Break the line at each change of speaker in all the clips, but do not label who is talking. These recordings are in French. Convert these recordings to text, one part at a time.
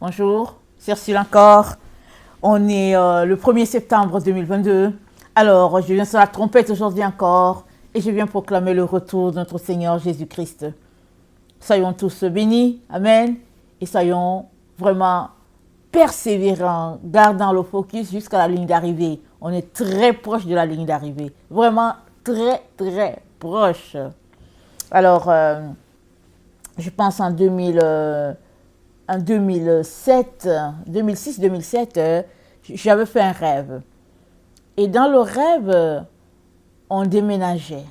Bonjour, c'est Ursule encore. On est le 1er septembre 2022. Alors, je viens sur la trompette aujourd'hui encore et je viens proclamer le retour de notre Seigneur Jésus-Christ. Soyons tous bénis, Amen, et soyons vraiment persévérants, gardant le focus jusqu'à la ligne d'arrivée. On est très proche de la ligne d'arrivée, vraiment très proche. Alors, je pense en 2006-2007, j'avais fait un rêve. Et dans le rêve, on déménageait.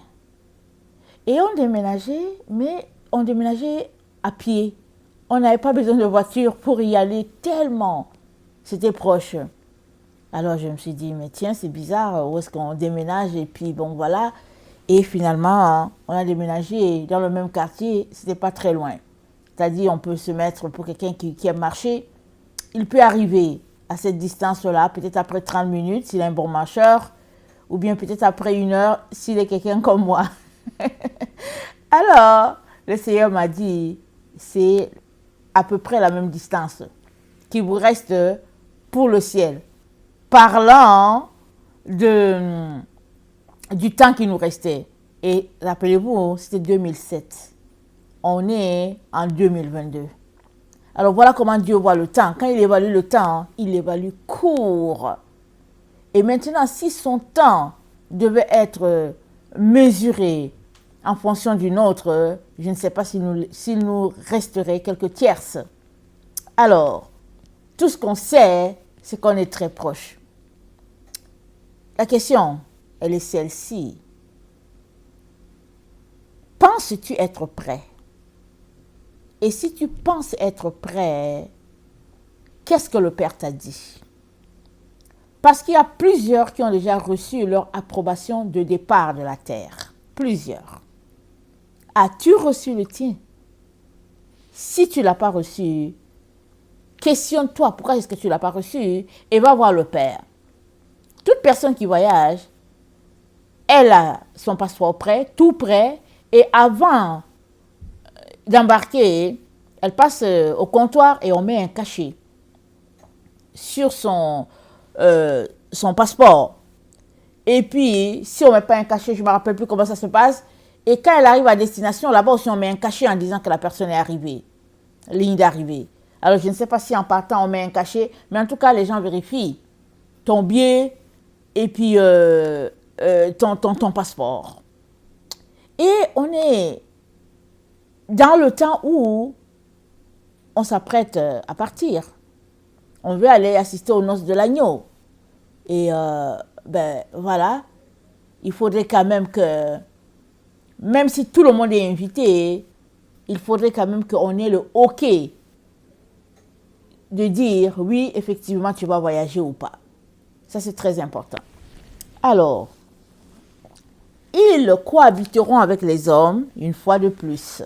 Et on déménageait, mais on déménageait à pied. On n'avait pas besoin de voiture pour y aller tellement c'était proche. Alors je me suis dit, mais tiens, c'est bizarre, où est-ce qu'on déménage? Et puis bon, voilà. Et finalement, on a déménagé dans le même quartier, c'était pas très loin. C'est-à-dire, on peut se mettre pour quelqu'un qui aime marcher. Il peut arriver à cette distance-là, peut-être après 30 minutes s'il est un bon marcheur, ou bien peut-être après 1 heure s'il est quelqu'un comme moi. Alors, le Seigneur m'a dit, c'est à peu près la même distance qui vous reste pour le ciel. Parlant du temps qui nous restait. Et rappelez-vous, c'était 2007. On est en 2022. Alors voilà comment Dieu voit le temps. Quand il évalue le temps, il l'évalue court. Et maintenant, si son temps devait être mesuré en fonction d'une autre, je ne sais pas s'il nous resterait quelques tierces. Alors, tout ce qu'on sait, c'est qu'on est très proche. La question, elle est celle-ci. Penses-tu être prêt? Et si tu penses être prêt, qu'est-ce que le Père t'a dit? Parce qu'il y a plusieurs qui ont déjà reçu leur approbation de départ de la terre. Plusieurs. As-tu reçu le tien? Si tu ne l'as pas reçu, questionne-toi pourquoi est-ce que tu ne l'as pas reçu et va voir le Père. Toute personne qui voyage, elle a son passeport prêt, tout prêt, et avant d'embarquer, elle passe au comptoir et on met un cachet sur son passeport. Et puis, si on ne met pas un cachet, je ne me rappelle plus comment ça se passe. Et quand elle arrive à destination, là-bas aussi, on met un cachet en disant que la personne est arrivée, ligne d'arrivée. Alors, je ne sais pas si en partant, on met un cachet, mais en tout cas, les gens vérifient ton billet et puis ton passeport. Et on est dans le temps où on s'apprête à partir. On veut aller assister aux noces de l'agneau. Et voilà, il faudrait quand même que, même si tout le monde est invité, il faudrait quand même qu'on ait le OK de dire oui, effectivement, tu vas voyager ou pas. Ça, c'est très important. Alors, ils cohabiteront avec les hommes une fois de plus.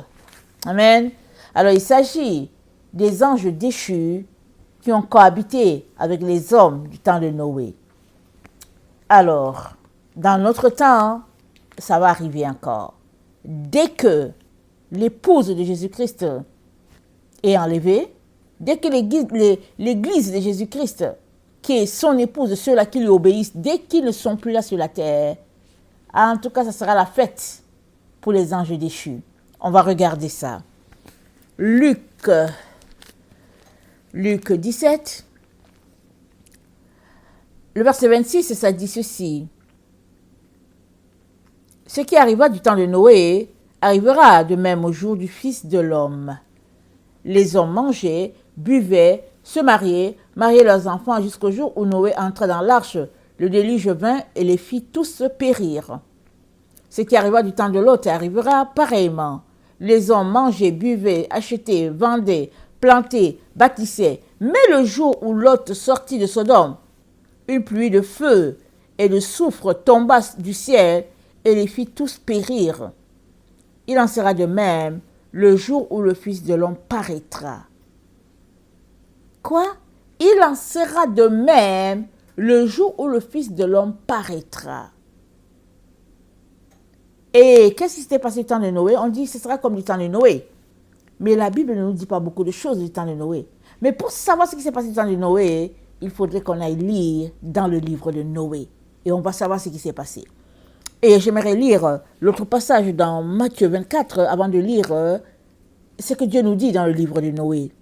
Amen. Alors, il s'agit des anges déchus qui ont cohabité avec les hommes du temps de Noé. Alors, dans notre temps, ça va arriver encore. Dès que l'épouse de Jésus-Christ est enlevée, dès que l'église de Jésus-Christ, qui est son épouse, ceux-là qui lui obéissent, dès qu'ils ne sont plus là sur la terre, en tout cas, ça sera la fête pour les anges déchus. On va regarder ça. Luc 17, le verset 26, ça dit ceci. Ce qui arriva du temps de Noé arrivera de même au jour du Fils de l'homme. Les hommes mangeaient, buvaient, se mariaient leurs enfants jusqu'au jour où Noé entra dans l'arche. Le déluge vint et les fit tous périr. Ce qui arriva du temps de Lot arrivera pareillement. Les hommes mangeaient, buvaient, achetaient, vendaient, plantaient, bâtissaient. Mais le jour où Lot sortit de Sodome, une pluie de feu et de soufre tomba du ciel et les fit tous périr. Il en sera de même le jour où le Fils de l'homme paraîtra. Quoi? Il en sera de même le jour où le Fils de l'homme paraîtra. Et qu'est-ce qui s'était passé du temps de Noé? On dit que ce sera comme du temps de Noé. Mais la Bible ne nous dit pas beaucoup de choses du temps de Noé. Mais pour savoir ce qui s'est passé dans le Noé, il faudrait qu'on aille lire dans le livre de Noé. Et on va savoir ce qui s'est passé. Et j'aimerais lire l'autre passage dans Matthieu 24 avant de lire ce que Dieu nous dit dans le livre de Noé.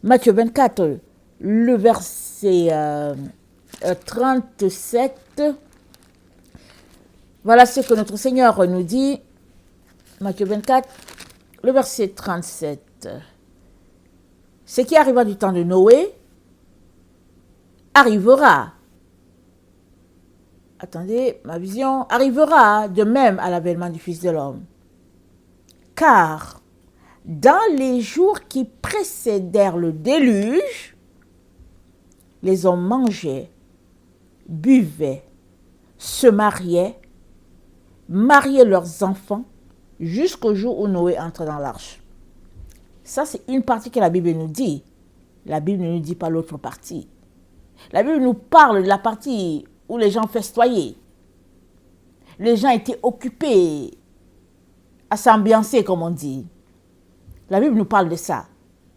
Matthieu 24, le verset 37. Voilà ce que notre Seigneur nous dit. Matthieu 24, le verset 37. Ce qui arriva du temps de Noé arrivera. Attendez, ma vision arrivera de même à l'avènement du Fils de l'homme. Car dans les jours qui précédèrent le déluge, les hommes mangeaient, buvaient, se mariaient leurs enfants jusqu'au jour où Noé entre dans l'arche. Ça, c'est une partie que la Bible nous dit. La Bible ne nous dit pas l'autre partie. La Bible nous parle de la partie où les gens festoyaient. Les gens étaient occupés à s'ambiancer, comme on dit. La Bible nous parle de ça.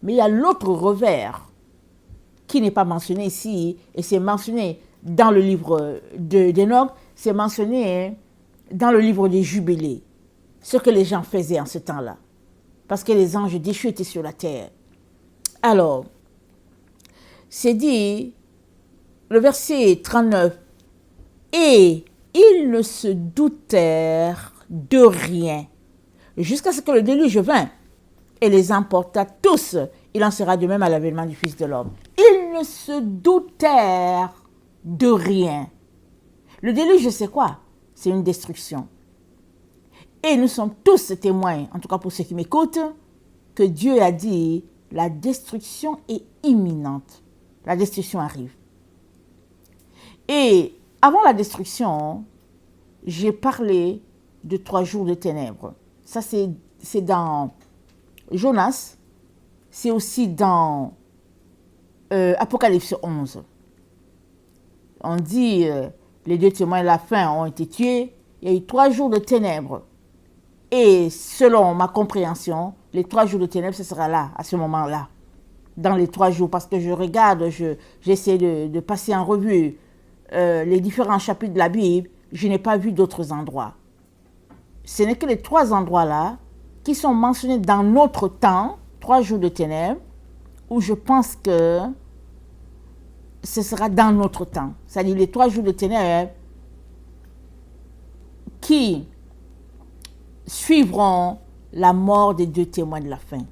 Mais il y a l'autre revers qui n'est pas mentionné ici, et c'est mentionné dans le livre d'Enoch, c'est mentionné dans le livre des Jubilés, ce que les gens faisaient en ce temps-là, parce que les anges déchus étaient sur la terre. Alors, c'est dit, le verset 39, et ils ne se doutèrent de rien, jusqu'à ce que le déluge vint, et les emporta tous. Il en sera de même à l'avènement du Fils de l'homme. Ils ne se doutèrent de rien. Le déluge, c'est quoi? C'est une destruction. Et nous sommes tous témoins, en tout cas pour ceux qui m'écoutent, que Dieu a dit, la destruction est imminente. La destruction arrive. Et avant la destruction, j'ai parlé de 3 jours de ténèbres. Ça, c'est dans Jonas. C'est aussi dans Apocalypse 11. On dit, les 2 témoins de la fin ont été tués. Il y a eu 3 jours de ténèbres. Et selon ma compréhension, les 3 jours de ténèbres, ce sera là, à ce moment-là. Dans les 3 jours, parce que je regarde, j'essaie de passer en revue les différents chapitres de la Bible, je n'ai pas vu d'autres endroits. Ce n'est que les 3 endroits-là qui sont mentionnés dans notre temps, 3 jours de ténèbres, où je pense que ce sera dans notre temps. C'est-à-dire les 3 jours de ténèbres qui suivront la mort des 2 témoins de la fin.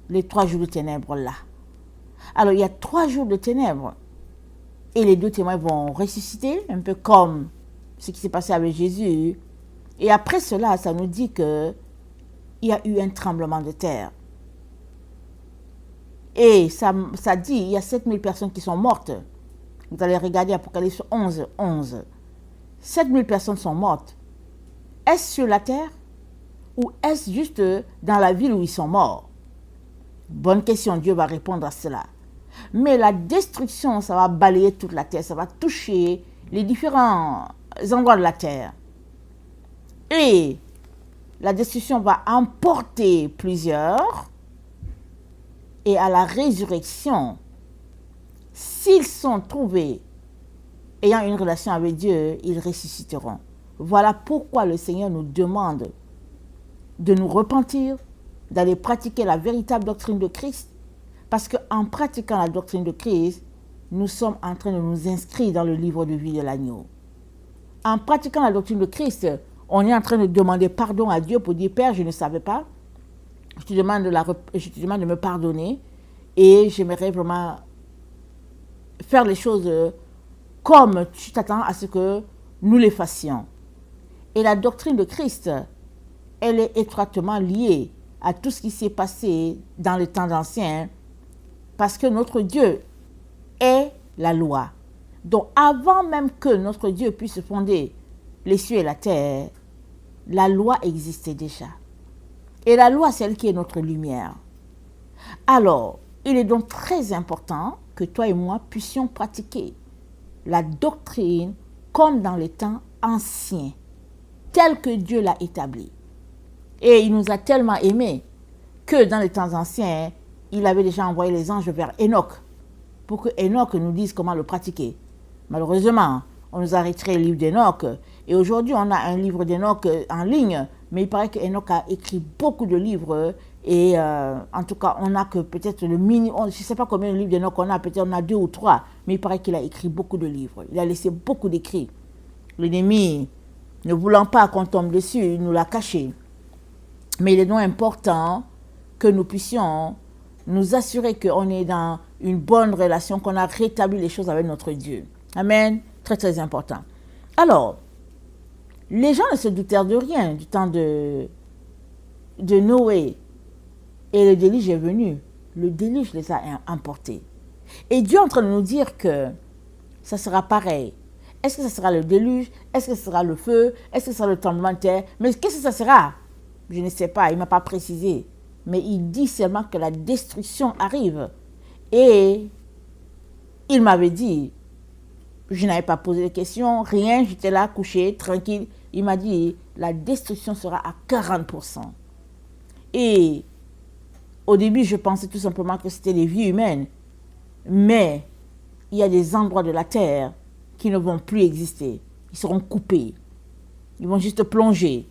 Les 3 jours de ténèbres là. Alors il y a 3 jours de ténèbres. Et les 2 témoins vont ressusciter, un peu comme ce qui s'est passé avec Jésus. Et après cela, ça nous dit qu'il y a eu un tremblement de terre. Et ça dit, il y a 7000 personnes qui sont mortes. Vous allez regarder Apocalypse 11, 11. 7000 personnes sont mortes. Est-ce sur la terre ou est-ce juste dans la ville où ils sont morts? Bonne question, Dieu va répondre à cela. Mais la destruction, ça va balayer toute la terre, ça va toucher les différents endroits de la terre. Et la destruction va emporter plusieurs. Et à la résurrection, s'ils sont trouvés ayant une relation avec Dieu, ils ressusciteront. Voilà pourquoi le Seigneur nous demande de nous repentir, d'aller pratiquer la véritable doctrine de Christ. Parce qu'en pratiquant la doctrine de Christ, nous sommes en train de nous inscrire dans le livre de vie de l'agneau. En pratiquant la doctrine de Christ, on est en train de demander pardon à Dieu pour dire, Père, je ne savais pas. Je te demande de me pardonner et j'aimerais vraiment faire les choses comme tu t'attends à ce que nous les fassions. Et la doctrine de Christ, elle est étroitement liée à tout ce qui s'est passé dans les temps anciens parce que notre Dieu est la loi. Donc avant même que notre Dieu puisse fonder les cieux et la terre, la loi existait déjà. Et la loi, c'est elle qui est notre lumière. Alors, il est donc très important que toi et moi puissions pratiquer la doctrine comme dans les temps anciens, tel que Dieu l'a établi. Et il nous a tellement aimés que dans les temps anciens, il avait déjà envoyé les anges vers Enoch pour que Enoch nous dise comment le pratiquer. Malheureusement, on nous a retiré le livre d'Enoch et aujourd'hui on a un livre d'Enoch en ligne, mais il paraît qu'Enoch a écrit beaucoup de livres et en tout cas on a que peut-être le minimum, je ne sais pas combien de livres d'Enoch on a, peut-être on a 2 ou 3, mais il paraît qu'il a écrit beaucoup de livres, il a laissé beaucoup d'écrits. L'ennemi, ne voulant pas qu'on tombe dessus, il nous l'a caché. Mais il est donc important que nous puissions nous assurer qu'on est dans une bonne relation, qu'on a rétabli les choses avec notre Dieu. Amen. Très, très important. Alors, les gens ne se doutèrent de rien du temps de Noé. Et le déluge est venu. Le déluge les a emportés. Et Dieu est en train de nous dire que ça sera pareil. Est-ce que ça sera le déluge? Est-ce que ce sera le feu? Est-ce que ce sera le tremblement de terre? Mais qu'est-ce que ça sera? Je ne sais pas, il ne m'a pas précisé. Mais il dit seulement que la destruction arrive. Et il m'avait dit, je n'avais pas posé de questions, rien, j'étais là couché, tranquille. Il m'a dit, la destruction sera à 40%. Et au début, je pensais tout simplement que c'était les vies humaines. Mais il y a des endroits de la terre qui ne vont plus exister. Ils seront coupés. Ils vont juste plonger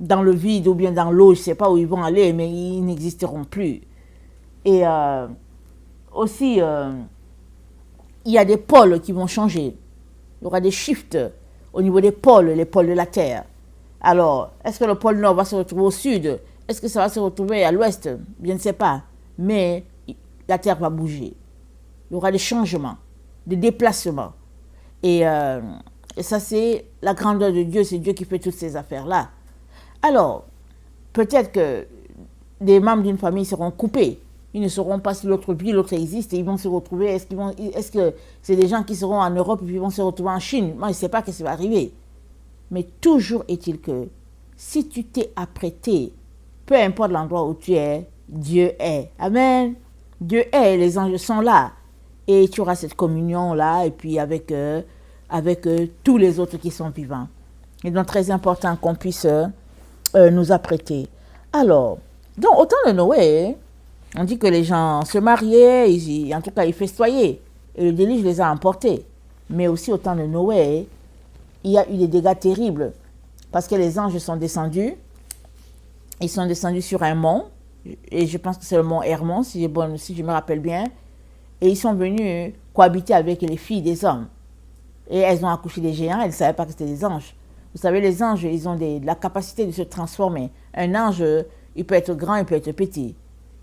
dans le vide ou bien dans l'eau, je ne sais pas où ils vont aller, mais ils n'existeront plus. Et aussi, il y a des pôles qui vont changer. Il y aura des shifts au niveau des pôles, les pôles de la Terre. Alors, est-ce que le pôle Nord va se retrouver au sud? Est-ce que ça va se retrouver à l'ouest? Je ne sais pas. Mais la Terre va bouger. Il y aura des changements, des déplacements. Et ça, c'est la grandeur de Dieu. C'est Dieu qui fait toutes ces affaires-là. Alors, peut-être que des membres d'une famille seront coupés. Ils ne sauront pas si l'autre vit, l'autre existe et ils vont se retrouver. Est-ce que c'est des gens qui seront en Europe et puis ils vont se retrouver en Chine? Moi, je ne sais pas ce qui va arriver. Mais toujours est-il que si tu t'es apprêté, peu importe l'endroit où tu es, Dieu est. Amen. Dieu est, les anges sont là. Et tu auras cette communion-là et puis avec tous les autres qui sont vivants. Et donc, très important qu'on puisse nous apprêter. Alors, donc, au temps de Noé, on dit que les gens se mariaient, en tout cas, ils festoyaient. Et le déluge les a emportés. Mais aussi, au temps de Noé, il y a eu des dégâts terribles. Parce que les anges sont descendus. Ils sont descendus sur un mont. Et je pense que c'est le mont Hermon, si je me rappelle bien. Et ils sont venus cohabiter avec les filles des hommes. Et elles ont accouché des géants, elles ne savaient pas que c'était des anges. Vous savez, les anges, ils ont la capacité de se transformer. Un ange, il peut être grand, il peut être petit.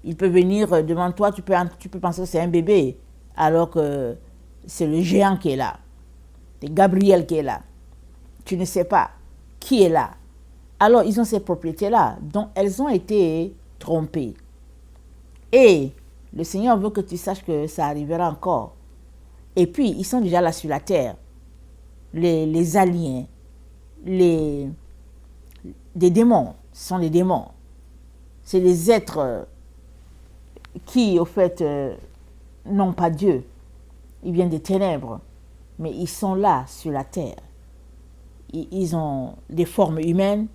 Il peut venir devant toi, tu peux penser que c'est un bébé, alors que c'est le géant qui est là. C'est Gabriel qui est là. Tu ne sais pas qui est là. Alors, ils ont ces propriétés-là, dont elles ont été trompées. Et le Seigneur veut que tu saches que ça arrivera encore. Et puis, ils sont déjà là sur la terre. Les aliens, des démons, ce sont des démons. C'est des êtres qui, au fait, n'ont pas Dieu. Ils viennent des ténèbres, mais ils sont là sur la terre. Ils ont des formes humaines.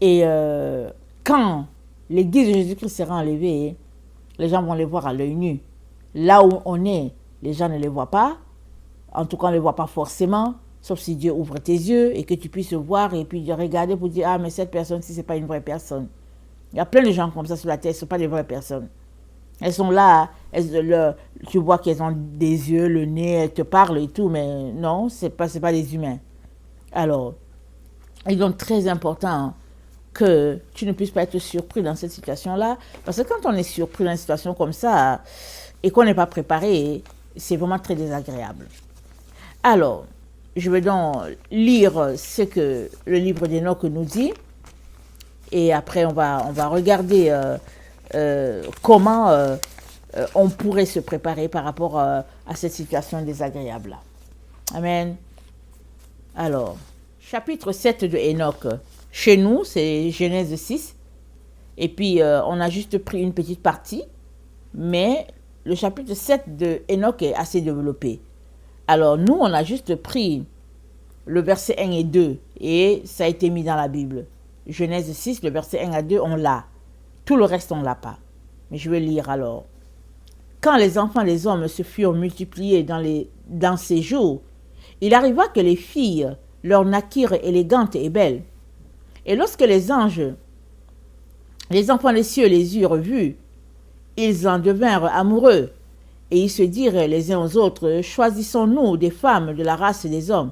Et quand l'Église de Jésus-Christ sera enlevée, les gens vont les voir à l'œil nu. Là où on est, les gens ne les voient pas. En tout cas, on ne les voit pas forcément, sauf si Dieu ouvre tes yeux et que tu puisses voir et puis regarder pour dire « Ah, mais cette personne-ci, ce n'est pas une vraie personne. » Il y a plein de gens comme ça sur la terre, ce ne sont pas des vraies personnes. Elles sont là, tu vois qu'elles ont des yeux, le nez, elles te parlent et tout, mais non, ce n'est pas des humains. Alors, il est donc très important que tu ne puisses pas être surpris dans cette situation-là, parce que quand on est surpris dans une situation comme ça et qu'on n'est pas préparé, c'est vraiment très désagréable. Alors, je vais donc lire ce que le livre d'Enoch nous dit, et après on va regarder comment on pourrait se préparer par rapport à cette situation désagréable-là. Amen. Alors, chapitre 7 de Enoch. Chez nous, c'est Genèse 6. Et puis, on a juste pris une petite partie. Mais le chapitre 7 de Enoch est assez développé. Alors, nous, on a juste pris le verset 1 et 2. Et ça a été mis dans la Bible. Genèse 6, le verset 1 à 2, on l'a. Tout le reste, on ne l'a pas. Mais je vais lire alors. Quand les enfants des hommes se furent multipliés dans ces jours, il arriva que les filles leur naquirent élégantes et belles. Et lorsque les anges, les enfants des cieux les eurent vus, ils en devinrent amoureux, et ils se dirent les uns aux autres, choisissons-nous des femmes de la race des hommes,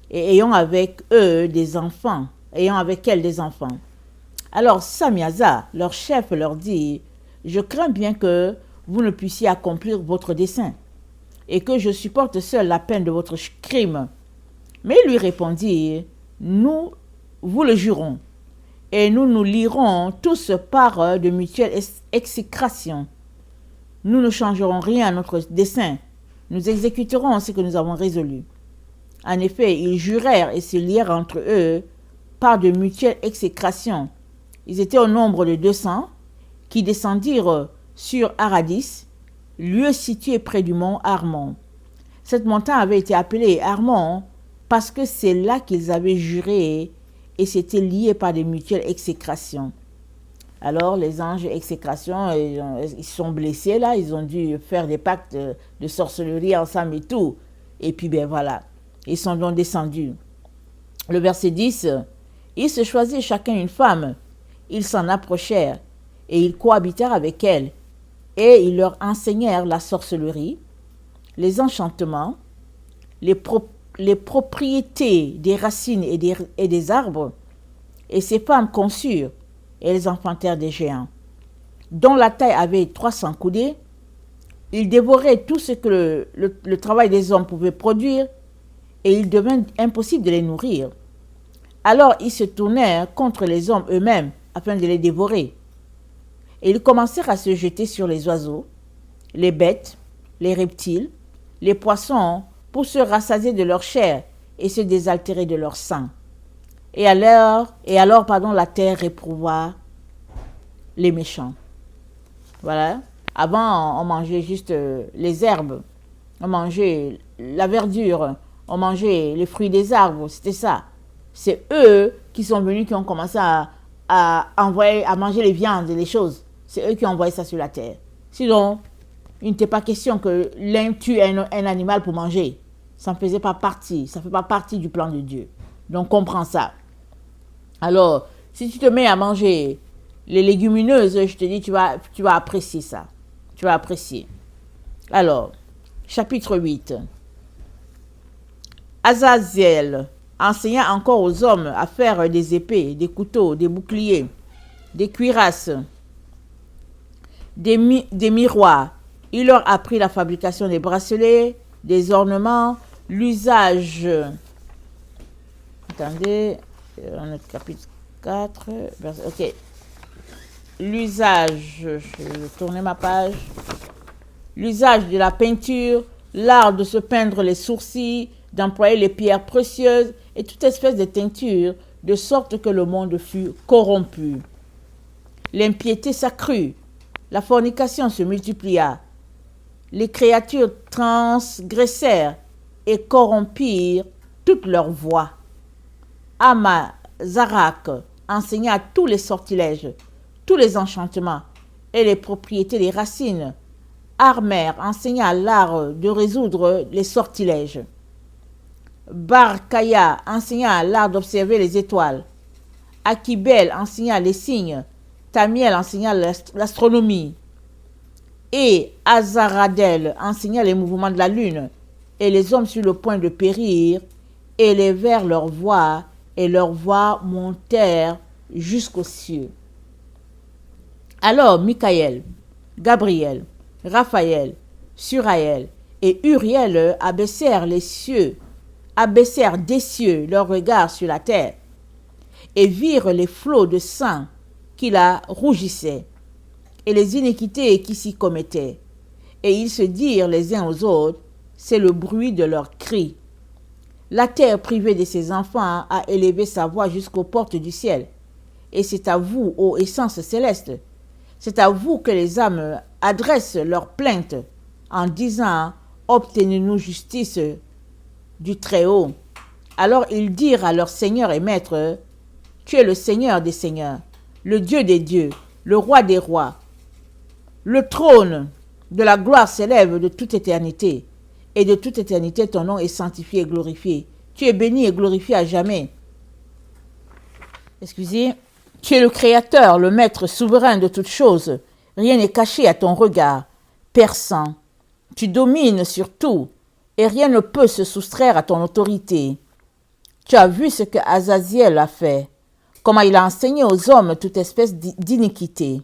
et ayons avec elles des enfants. Alors Samyaza, leur chef, leur dit, je crains bien que vous ne puissiez accomplir votre dessein, et que je supporte seul la peine de votre crime. Mais il lui répondit, nous vous le jurons, et nous nous lierons tous par de mutuelles exécrations. Nous ne changerons rien à notre dessein, nous exécuterons ce que nous avons résolu. En effet, ils jurèrent et se lièrent entre eux par de mutuelles exécrations. Ils étaient au nombre de 200 qui descendirent sur Aradis, lieu situé près du mont Armon. Cette montagne avait été appelée Armon parce que c'est là qu'ils avaient juré et s'étaient liés par des mutuelles exécrations. Alors les anges exécration, ils sont blessés là, ils ont dû faire des pactes de sorcellerie ensemble et tout. Et puis ben voilà, ils sont donc descendus. Le verset 10, ils se choisirent chacun une femme, ils s'en approchèrent et ils cohabitèrent avec elle. Et ils leur enseignèrent la sorcellerie, les enchantements, les propriétés des racines et des arbres. Et ces femmes conçurent et elles enfantèrent des géants, dont la taille avait 300 coudées. Ils dévoraient tout ce que le travail des hommes pouvait produire, et il devint impossible de les nourrir. Alors ils se tournèrent contre les hommes eux-mêmes, afin de les dévorer. Et ils commencèrent à se jeter sur les oiseaux, les bêtes, les reptiles, les poissons, pour se rassasier de leur chair et se désaltérer de leur sang. Et alors, la terre réprouva les méchants. Voilà. Avant, on mangeait juste les herbes, on mangeait la verdure, on mangeait les fruits des arbres, c'était ça. C'est eux qui sont venus, qui ont commencé à manger les viandes et les choses. C'est eux qui ont envoyé ça sur la terre. Sinon, il n'était pas question que l'un tue un animal pour manger. Ça ne faisait pas partie, ça ne fait pas partie du plan de Dieu. Donc, comprends ça. Alors, si tu te mets à manger les légumineuses, je te dis, tu vas apprécier ça. Tu vas apprécier. Alors, chapitre 8. Azaziel enseigna encore aux hommes à faire des épées, des couteaux, des boucliers, des cuirasses, des miroirs. Il leur apprit la fabrication des bracelets, des ornements, l'usage. Attendez, on est chapitre 4, ok. L'usage, je vais tourner ma page. L'usage de la peinture, l'art de se peindre les sourcils, d'employer les pierres précieuses et toute espèce de teinture, de sorte que le monde fut corrompu. L'impiété s'accrut, la fornication se multiplia, les créatures transgressèrent et corrompirent toutes leurs voies. Amazarak enseigna tous les sortilèges, tous les enchantements et les propriétés des racines. Armer enseigna l'art de résoudre les sortilèges. Barkaya enseigna l'art d'observer les étoiles. Akibel enseigna les signes. Tamiel enseigna l'astronomie. Et Azaradel enseigna les mouvements de la lune. Et les hommes sur le point de périr élevèrent leur voix, et leurs voix montèrent jusqu'aux cieux. Alors Michaël, Gabriel, Raphaël, Suraël et Uriel abaissèrent des cieux leurs regards sur la terre, et virent les flots de sang qui la rougissaient, et les iniquités qui s'y commettaient. Et ils se dirent les uns aux autres, c'est le bruit de leurs cris. La terre privée de ses enfants a élevé sa voix jusqu'aux portes du ciel. Et c'est à vous, ô essence céleste, c'est à vous que les âmes adressent leurs plaintes en disant, obtenez-nous justice du Très-Haut. Alors ils dirent à leur Seigneur et Maître, tu es le Seigneur des seigneurs, le Dieu des dieux, le Roi des rois. Le trône de la gloire s'élève de toute éternité, et de toute éternité ton nom est sanctifié et glorifié. Tu es béni et glorifié à jamais. Excusez. Tu es le Créateur, le Maître souverain de toutes choses. Rien n'est caché à ton regard perçant. Tu domines sur tout, et rien ne peut se soustraire à ton autorité. Tu as vu ce que Azaziel a fait, comment il a enseigné aux hommes toute espèce d'iniquité,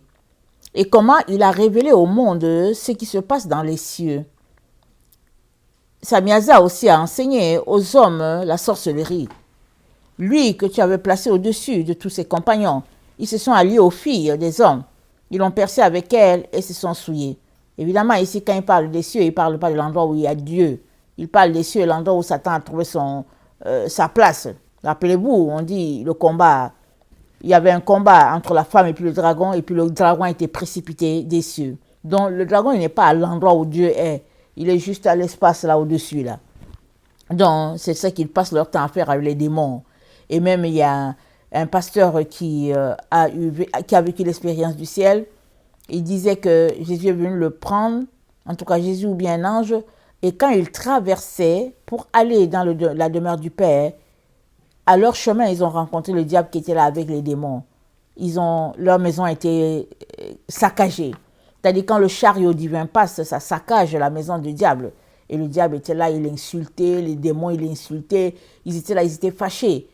et comment il a révélé au monde ce qui se passe dans les cieux. Samiaza aussi a enseigné aux hommes la sorcellerie. Lui que tu avais placé au-dessus de tous ses compagnons, ils se sont alliés aux filles des hommes. Ils l'ont percé avec elles et se sont souillés. Évidemment, ici, quand il parle des cieux, il ne parle pas de l'endroit où il y a Dieu. Il parle des cieux, l'endroit où Satan a trouvé sa place. Rappelez-vous, on dit le combat. Il y avait un combat entre la femme et puis le dragon a été précipité des cieux. Donc, le dragon, il n'est pas à l'endroit où Dieu est. Il est juste à l'espace là au-dessus, là. Donc, c'est ça qu'ils passent leur temps à faire avec les démons. Et même, il y a un pasteur qui a vécu l'expérience du ciel. Il disait que Jésus est venu le prendre, en tout cas Jésus ou bien un ange, et quand il traversait pour aller dans la demeure du Père, à leur chemin, ils ont rencontré le diable qui était là avec les démons. Leur maison a été saccagée. C'est-à-dire quand le chariot divin passe, ça saccage la maison du diable. Et le diable était là, il insultait, les démons, il insultait, ils étaient là, ils étaient fâchés.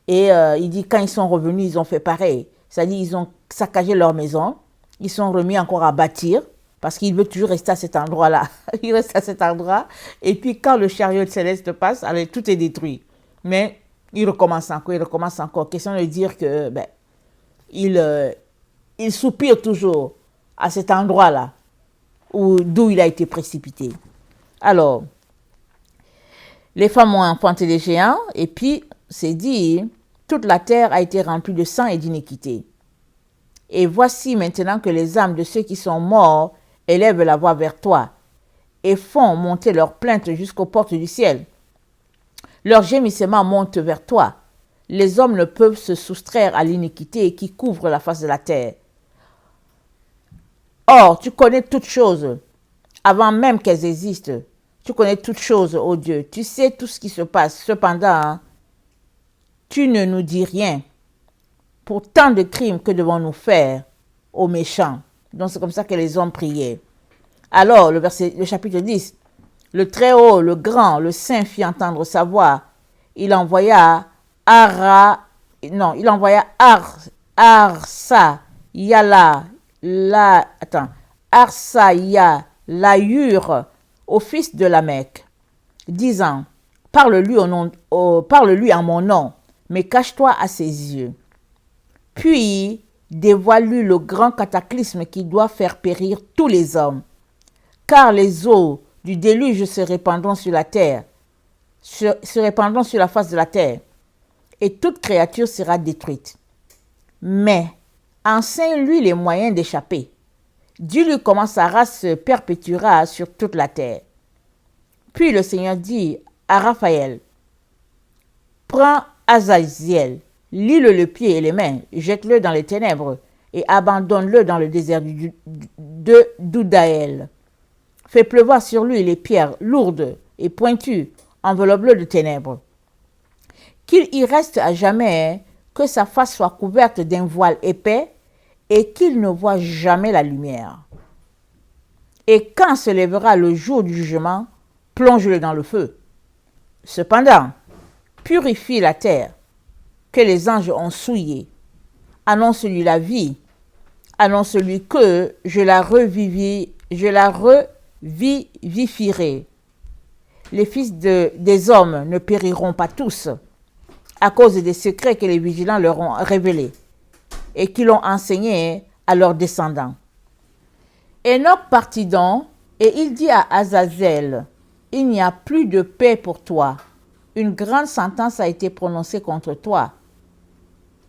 Et il dit, quand ils sont revenus, ils ont fait pareil. C'est-à-dire, ils ont saccagé leur maison, ils sont remis encore à bâtir, parce qu'il veut toujours rester à cet endroit-là. Il reste à cet endroit, et puis quand le chariot céleste passe, alors, tout est détruit. Mais il recommence encore. Question de dire que, il soupire toujours à cet endroit-là, d'où il a été précipité. Alors, les femmes ont enfanté des géants, et puis, c'est dit, toute la terre a été remplie de sang et d'iniquité. Et voici maintenant que les âmes de ceux qui sont morts élèvent la voix vers toi et font monter leurs plaintes jusqu'aux portes du ciel. Leurs gémissements montent vers toi. Les hommes ne peuvent se soustraire à l'iniquité qui couvre la face de la terre. Or, tu connais toutes choses, avant même qu'elles existent. Tu connais toutes choses, ô Dieu. Tu sais tout ce qui se passe. Cependant, tu ne nous dis rien. Pour tant de crimes, que devons-nous faire aux méchants? Donc c'est comme ça que les hommes priaient. Alors, le chapitre 10, le Très-Haut, le Grand, le Saint fit entendre sa voix. Il envoya Arsaya Layur au fils de Lamech, disant, parle-lui en mon nom, mais cache-toi à ses yeux. Puis dévoile-lui le grand cataclysme qui doit faire périr tous les hommes, car les eaux du déluge se répandront sur la terre, se répandront sur la face de la terre, et toute créature sera détruite. Mais enseigne-lui les moyens d'échapper. Dis-lui comment sa race se perpétuera sur toute la terre. Puis le Seigneur dit à Raphaël, prends Azaziel, lie-le le pied et les mains, jette-le dans les ténèbres et abandonne-le dans le désert d'Oudaël. Fais pleuvoir sur lui les pierres lourdes et pointues, enveloppe-le de ténèbres. Qu'il y reste à jamais, que sa face soit couverte d'un voile épais et qu'il ne voie jamais la lumière. Et quand se lèvera le jour du jugement, plonge-le dans le feu. Cependant, purifie la terre que les anges ont souillée. Annonce-lui la vie. Annonce-lui que je la revivifierai. Les fils des hommes ne périront pas tous à cause des secrets que les vigilants leur ont révélés et qui l'ont enseigné à leurs descendants. Enoch partit donc et il dit à Azazel, il n'y a plus de paix pour toi. Une grande sentence a été prononcée contre toi.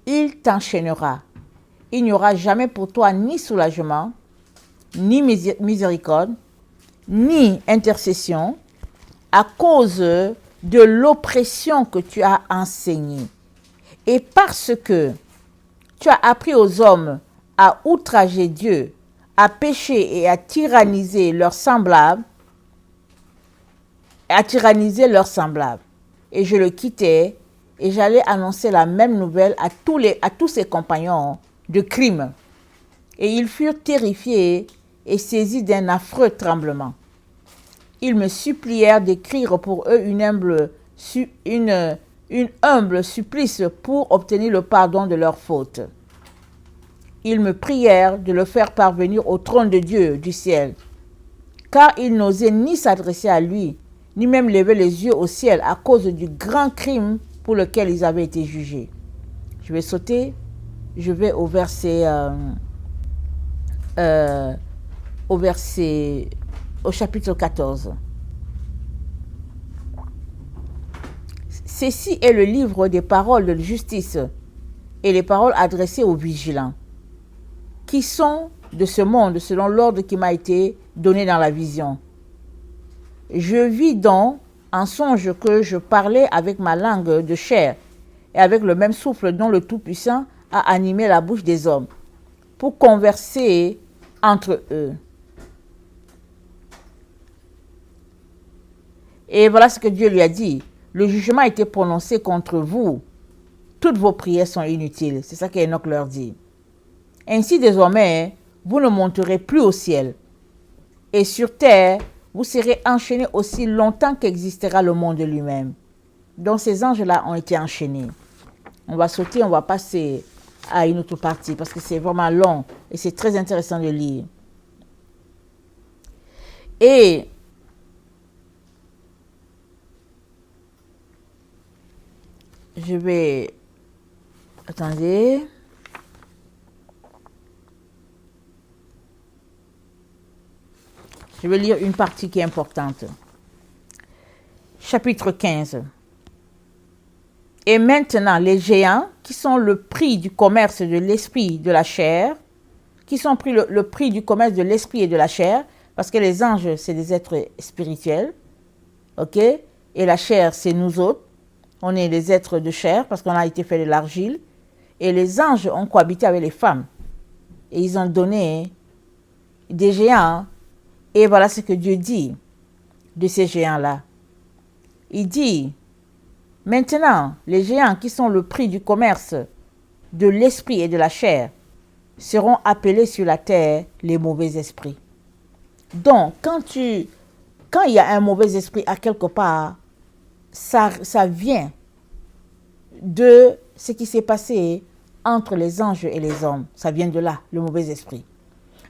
Il t'enchaînera. Il n'y aura jamais pour toi ni soulagement, ni miséricorde, ni intercession à cause de l'oppression que tu as enseignée. Et parce que tu as appris aux hommes à outrager Dieu, à pécher et à tyranniser leurs semblables, Et je le quittai, et j'allais annoncer la même nouvelle à tous ses compagnons de crime. Et ils furent terrifiés et saisis d'un affreux tremblement. Ils me supplièrent d'écrire pour eux une humble supplice pour obtenir le pardon de leurs fautes. Ils me prièrent de le faire parvenir au trône de Dieu du ciel, car ils n'osaient ni s'adresser à lui, ni même lever les yeux au ciel à cause du grand crime pour lequel ils avaient été jugés. Je vais sauter, je vais au chapitre 14. Ceci est le livre des paroles de justice et les paroles adressées aux vigilants, qui sont de ce monde selon l'ordre qui m'a été donné dans la vision. Je vis donc en songe que je parlais avec ma langue de chair et avec le même souffle dont le Tout-Puissant a animé la bouche des hommes pour converser entre eux. Et voilà ce que Dieu lui a dit. Le jugement a été prononcé contre vous. Toutes vos prières sont inutiles. C'est ça qu'Enoch leur dit. Ainsi désormais, vous ne monterez plus au ciel. Et sur terre, vous serez enchaînés aussi longtemps qu'existera le monde lui-même. Donc ces anges-là ont été enchaînés. On va sauter, on va passer à une autre partie parce que c'est vraiment long et c'est très intéressant de lire. Et je vais... Attendez. Je vais lire une partie qui est importante. Chapitre 15. Et maintenant, les géants, qui sont le prix du commerce de l'esprit de la chair, qui sont pris le prix du commerce de l'esprit et de la chair, parce que les anges, c'est des êtres spirituels, ok? Et la chair, c'est nous autres. On est des êtres de chair, parce qu'on a été fait de l'argile. Et les anges ont cohabité avec les femmes. Et ils ont donné des géants. Et voilà ce que Dieu dit de ces géants-là. Il dit, maintenant, les géants qui sont le prix du commerce de l'esprit et de la chair seront appelés sur la terre les mauvais esprits. Donc, quand il y a un mauvais esprit à quelque part, ça vient de ce qui s'est passé entre les anges et les hommes. Ça vient de là, le mauvais esprit.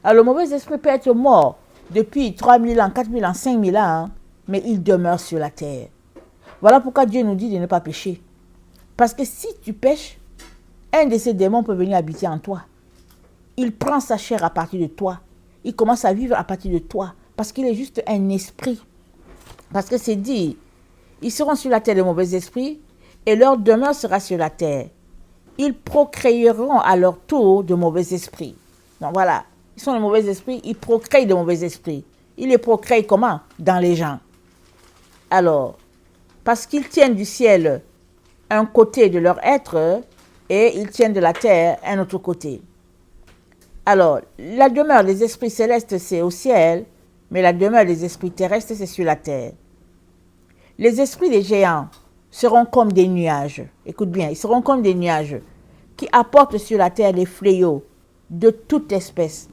Alors, le mauvais esprit peut être mort depuis 3000 ans, 4000 ans, 5000 ans, mais il demeure sur la terre. Voilà pourquoi Dieu nous dit de ne pas pécher. Parce que si tu pêches, un de ces démons peut venir habiter en toi. Il prend sa chair à partir de toi. Il commence à vivre à partir de toi. Parce qu'il est juste un esprit. Parce que c'est dit, ils seront sur la terre de mauvais esprits et leur demeure sera sur la terre. Ils procréeront à leur tour de mauvais esprits. Donc voilà. Ils sont les mauvais esprits, ils procréent de mauvais esprits. Ils les procréent comment? Dans les gens. Alors, parce qu'ils tiennent du ciel un côté de leur être et ils tiennent de la terre un autre côté. Alors, la demeure des esprits célestes, c'est au ciel, mais la demeure des esprits terrestres, c'est sur la terre. Les esprits des géants seront comme des nuages. Écoute bien, ils seront comme des nuages qui apportent sur la terre les fléaux de toute espèce.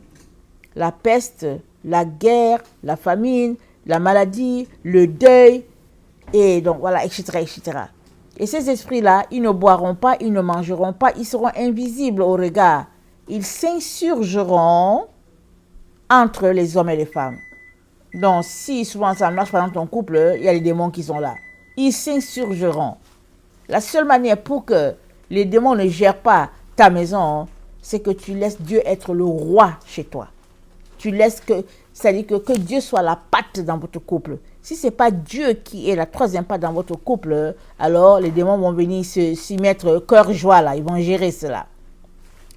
La peste, la guerre, la famine, la maladie, le deuil, et donc voilà, etc., etc. Et ces esprits-là, ils ne boiront pas, ils ne mangeront pas, ils seront invisibles au regard. Ils s'insurgeront entre les hommes et les femmes. Donc, si souvent ça marche pendant ton couple, il y a les démons qui sont là. Ils s'insurgeront. La seule manière pour que les démons ne gèrent pas ta maison, c'est que tu laisses Dieu être le roi chez toi. Tu laisses c'est-à-dire que Dieu soit la patte dans votre couple. Si ce n'est pas Dieu qui est la troisième patte dans votre couple, alors les démons vont venir s'y mettre cœur joie là, ils vont gérer cela.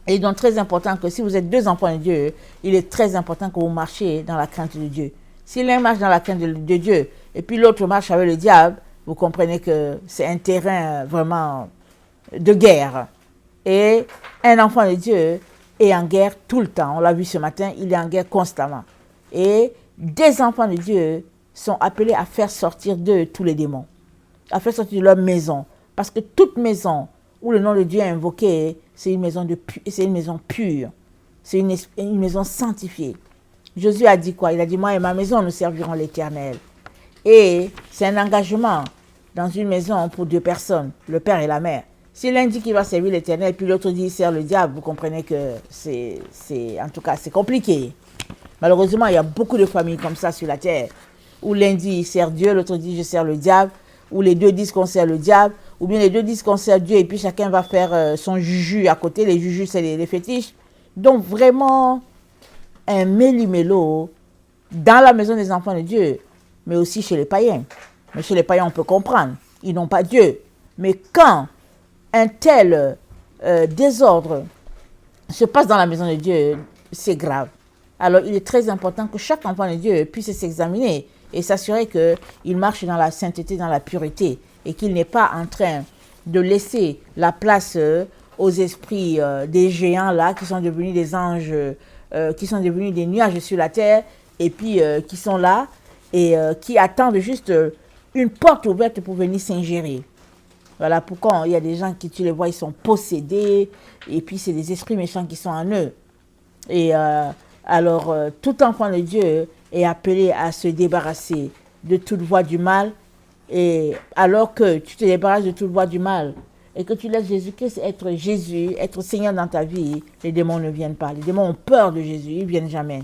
Et donc très important que si vous êtes deux enfants de Dieu, il est très important que vous marchiez dans la crainte de Dieu. Si l'un marche dans la crainte de Dieu et puis l'autre marche avec le diable, vous comprenez que c'est un terrain vraiment de guerre. Et un enfant de Dieu, est en guerre tout le temps. On l'a vu ce matin, il est en guerre constamment. Et des enfants de Dieu sont appelés à faire sortir d'eux tous les démons, à faire sortir de leur maison. Parce que toute maison où le nom de Dieu est invoqué, c'est une maison pure, c'est une maison sanctifiée. Jésus a dit quoi? Il a dit, moi et ma maison, nous servirons l'Éternel. Et c'est un engagement dans une maison pour deux personnes, le père et la mère. Si l'un dit qu'il va servir l'Éternel, puis l'autre dit qu'il sert le diable, vous comprenez que en tout cas, c'est compliqué. Malheureusement, il y a beaucoup de familles comme ça sur la terre, où l'un dit il sert Dieu, l'autre dit je sers le diable, ou les deux disent qu'on sert le diable, ou bien les deux disent qu'on sert Dieu, et puis chacun va faire son juju à côté. Les jujus, c'est les fétiches. Donc vraiment, un méli-mélo dans la maison des enfants de Dieu, mais aussi chez les païens. Mais chez les païens, on peut comprendre, ils n'ont pas Dieu. Mais quand un tel désordre se passe dans la maison de Dieu, c'est grave. Alors, il est très important que chaque enfant de Dieu puisse s'examiner et s'assurer qu'il marche dans la sainteté, dans la pureté, et qu'il n'est pas en train de laisser la place aux esprits des géants là, qui sont devenus des anges, qui sont devenus des nuages sur la terre, et puis qui sont là et qui attendent juste une porte ouverte pour venir s'ingérer. Voilà pourquoi il y a des gens qui, tu les vois, ils sont possédés, et puis c'est des esprits méchants qui sont en eux. Et alors, tout enfant de Dieu est appelé à se débarrasser de toute voie du mal. Et alors que tu te débarrasses de toute voie du mal et que tu laisses Jésus-Christ être Jésus, être Seigneur dans ta vie, les démons ne viennent pas. Les démons ont peur de Jésus, ils ne viennent jamais.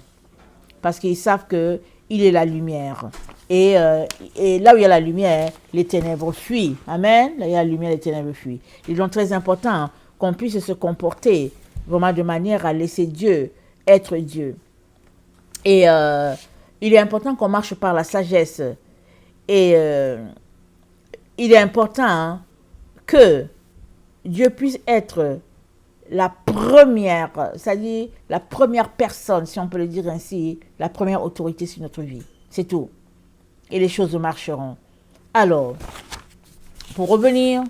Parce qu'ils savent qu'il est la lumière. Et là où il y a la lumière, les ténèbres fuient. Amen. Là où il y a la lumière, les ténèbres fuient. Il est donc très important qu'on puisse se comporter vraiment de manière à laisser Dieu être Dieu. Et il est important qu'on marche par la sagesse. Et il est important que Dieu puisse être la première, c'est-à-dire la première personne, si on peut le dire ainsi, la première autorité sur notre vie. C'est tout. Et les choses marcheront. Alors, pour revenir